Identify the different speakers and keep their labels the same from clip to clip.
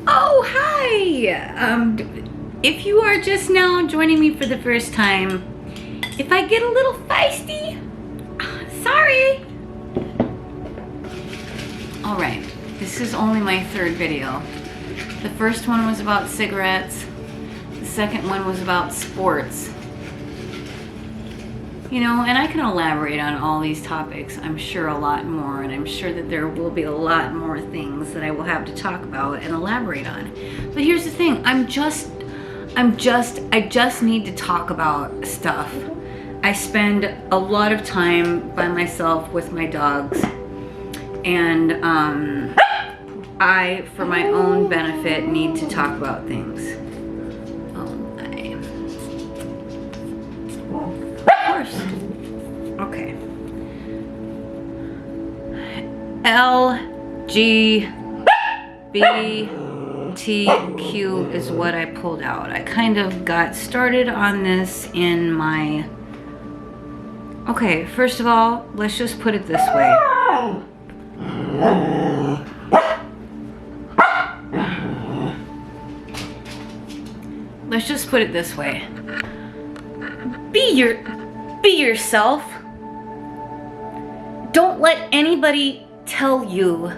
Speaker 1: Oh, hi! If you are just now joining me for the first time, if I get a little feisty, sorry. Alright, this is only my third video. The first one was about cigarettes. The second one was about sports. You know, and I can elaborate on all these topics, I'm sure a lot more, and I'm sure that there will be a lot more things that I will have to talk about and elaborate on. But here's the thing, I just need to talk about stuff. I spend a lot of time by myself with my dogs, and I, for my own benefit, need to talk about things. Okay. LGBTQ is what I pulled out. I kind of got started on this in my... Okay, first of all, let's just put it this way. Let's just put it this way. Be yourself. Don't let anybody tell you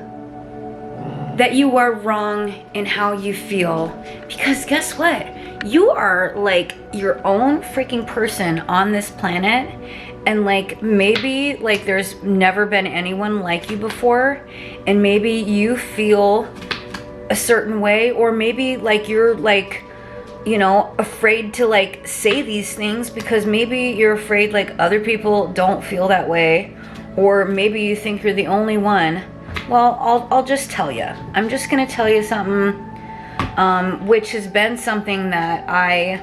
Speaker 1: that you are wrong in how you feel, because guess what? You are like your own freaking person on this planet, and like maybe like there's never been anyone like you before, and maybe you feel a certain way, or maybe like you're like, you know, afraid to like say these things because maybe you're afraid like other people don't feel that way, or maybe you think you're the only one. Well, I'll just tell you. I'm just gonna tell you something, which has been something that I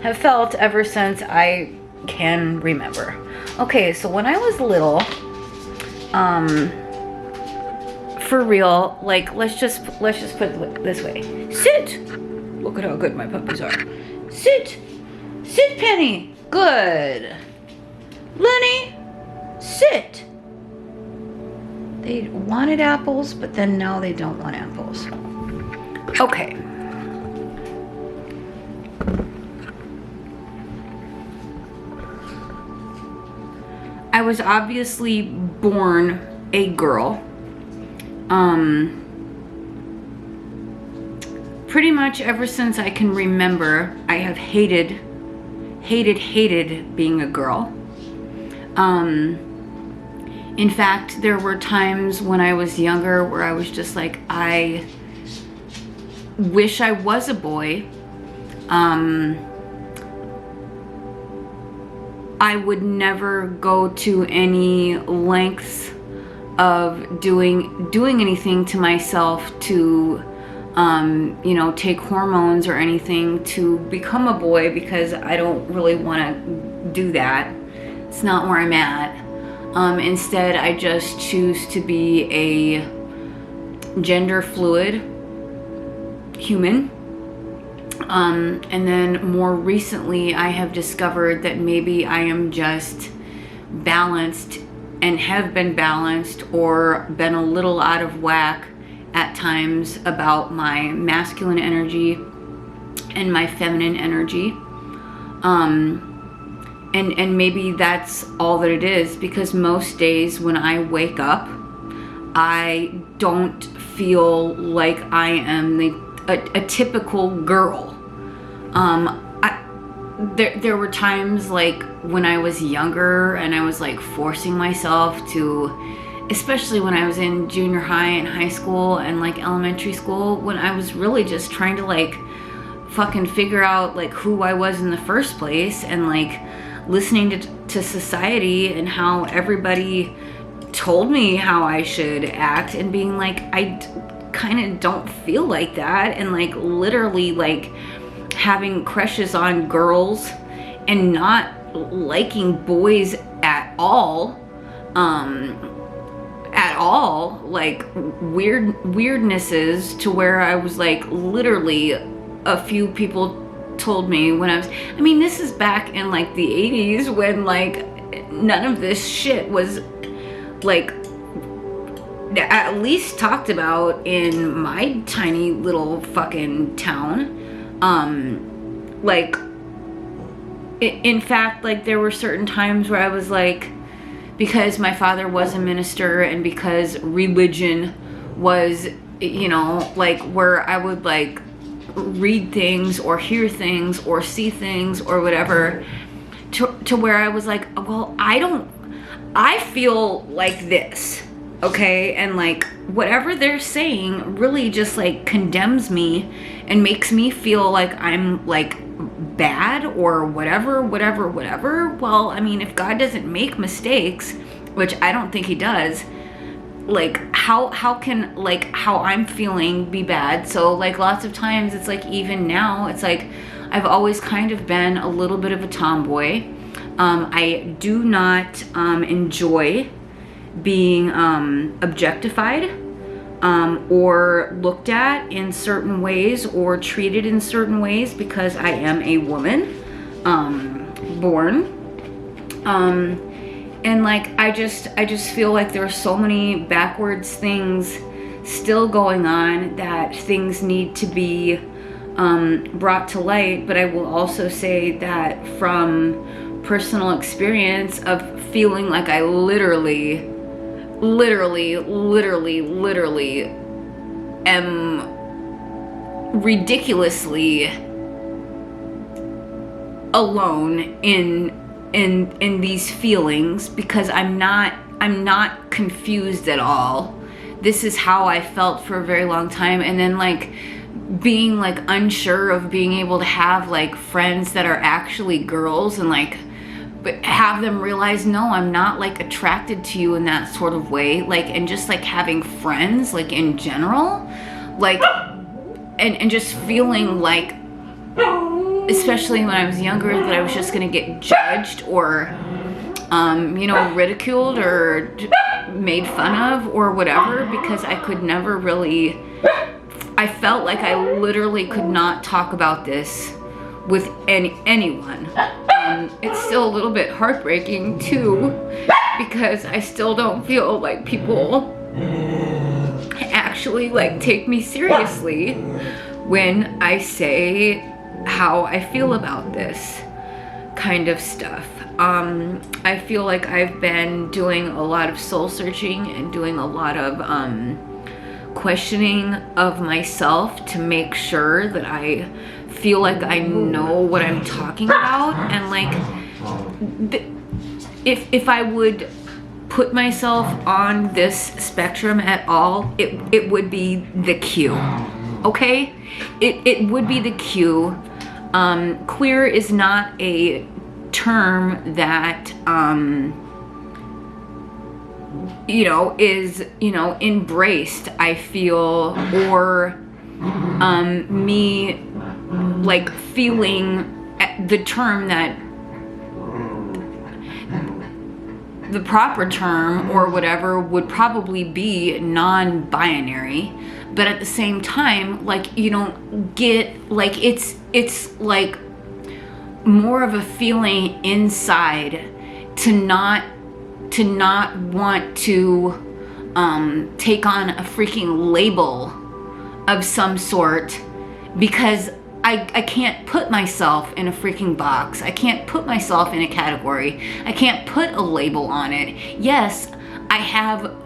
Speaker 1: have felt ever since I can remember. Okay, so when I was little, for real, like let's just put it this way. Sit. Look at how good my puppies are. Sit. Sit, Penny. Good. Lenny, sit. They wanted apples, but then now they don't want apples. Okay. I was obviously born a girl. Pretty much ever since I can remember, I have hated being a girl. In fact, there were times when I was younger where I was just like, I wish I was a boy. I would never go to any lengths of doing anything to myself to you know, take hormones or anything to become a boy, because I don't really want to do that. It's not where I'm at. Instead, I just choose to be a gender fluid human. And then more recently, I have discovered that maybe I am just balanced and have been balanced, or been a little out of whack at times about my masculine energy and my feminine energy. And maybe that's all that it is, because most days when I wake up, I don't feel like I am a typical girl. There were times like when I was younger and I was like forcing myself to, especially when I was in junior high and high school and like elementary school, when I was really just trying to like fucking figure out like who I was in the first place, and like listening to society and how everybody told me how I should act, and being like, I kind of don't feel like that, and like literally like having crushes on girls and not liking boys at all, like weirdnesses, to where I was like, literally a few people told me when I mean, this is back in like the 80s, when like none of this shit was like at least talked about in my tiny little fucking town. Like, in fact, like, there were certain times where I was like, because my father was a minister and because religion was, you know, like, where I would like read things or hear things or see things or whatever, to where I was like, well, I feel like this, okay? And like, whatever they're saying really just like condemns me and makes me feel like I'm like bad or whatever. Well, I mean, if God doesn't make mistakes, which I don't think he does, like, how can like how I'm feeling be bad? So like, lots of times it's like, even now it's like, I've always kind of been a little bit of a tomboy. I do not enjoy being objectified or looked at in certain ways or treated in certain ways because I am a woman, born. And like, I just feel like there are so many backwards things still going on that things need to be brought to light. But I will also say that from personal experience of feeling like I literally am ridiculously alone in these feelings, because I'm not confused at all. This is how I felt for a very long time. And then like being like unsure of being able to have like friends that are actually girls and like, but have them realize, no, I'm not like attracted to you in that sort of way. Like, and just like having friends like in general, like, and just feeling like, especially when I was younger, that I was just gonna get judged or, you know, ridiculed or made fun of or whatever, because I could never really, I felt like I literally could not talk about this with anyone. It's still a little bit heartbreaking too, because I still don't feel like people actually like take me seriously when I say how I feel about this kind of stuff. I feel like I've been doing a lot of soul searching and doing a lot of questioning of myself to make sure that I feel like I know what I'm talking about. And like, if I would put myself on this spectrum at all, it would be the Q, okay? It would be the Q. Queer is not a term that you know, is, you know, embraced, I feel, or me like feeling the term that the proper term or whatever would probably be non-binary. But at the same time, like, you don't get, like, it's like more of a feeling inside to not want to take on a freaking label of some sort, because I can't put myself in a freaking box. I can't put myself in a category. I can't put a label on it. Yes, I have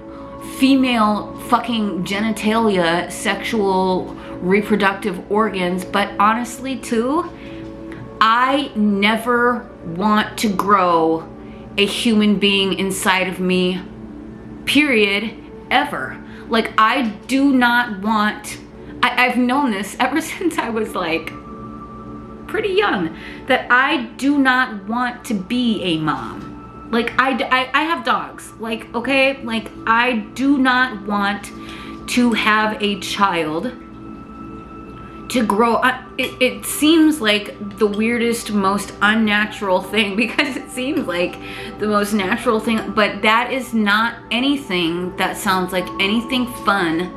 Speaker 1: female fucking genitalia, sexual reproductive organs, but honestly too, I never want to grow a human being inside of me, period, ever. Like, I do not want, I've known this ever since I was like pretty young, that I do not want to be a mom. Like, I have dogs, like, okay, like, I do not want to have a child to grow up. It seems like the weirdest, most unnatural thing, because it seems like the most natural thing, but that is not anything that sounds like anything fun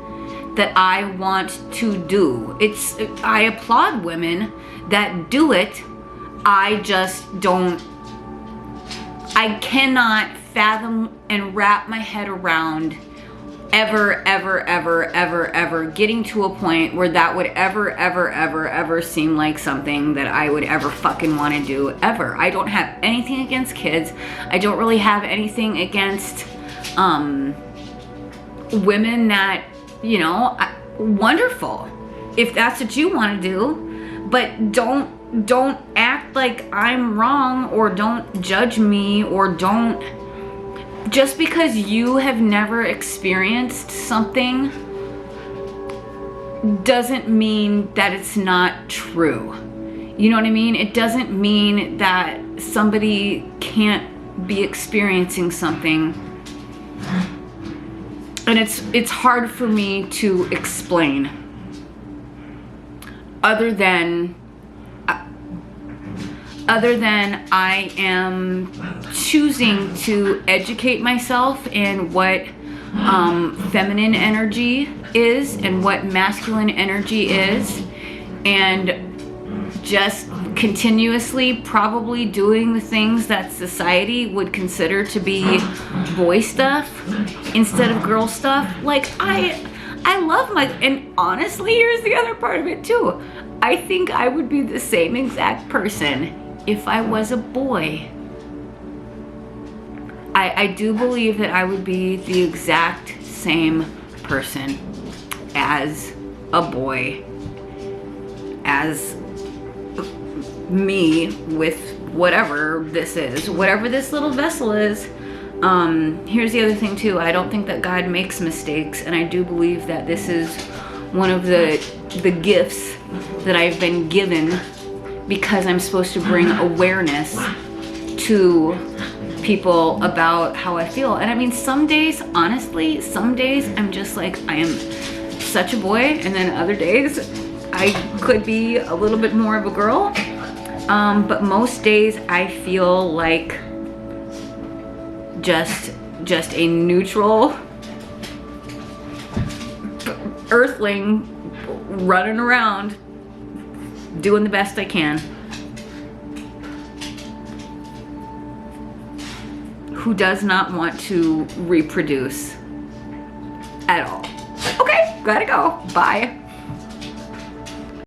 Speaker 1: that I want to do. I applaud women that do it. I just don't, I cannot fathom and wrap my head around ever getting to a point where that would ever seem like something that I would ever fucking want to do, ever. I don't have anything against kids. I don't really have anything against women that, you know, wonderful if that's what you want to do, but don't act like I'm wrong, or don't judge me, or don't, just because you have never experienced something doesn't mean that it's not true. You know what I mean? It doesn't mean that somebody can't be experiencing something. And it's hard for me to explain, other than I am choosing to educate myself in what feminine energy is and what masculine energy is, and just continuously probably doing the things that society would consider to be boy stuff instead of girl stuff. Like, I love my, and honestly, here's the other part of it too. I think I would be the same exact person if I was a boy. I do believe that I would be the exact same person as a boy, as me, with whatever this is, whatever this little vessel is. Here's the other thing too. I don't think that God makes mistakes, and I do believe that this is one of the gifts that I've been given, because I'm supposed to bring awareness to people about how I feel. And I mean, some days, honestly, some days I'm just like, I am such a boy, and then other days I could be a little bit more of a girl. But most days I feel like just a neutral earthling running around doing the best I can, who does not want to reproduce at all. Okay, gotta go. Bye.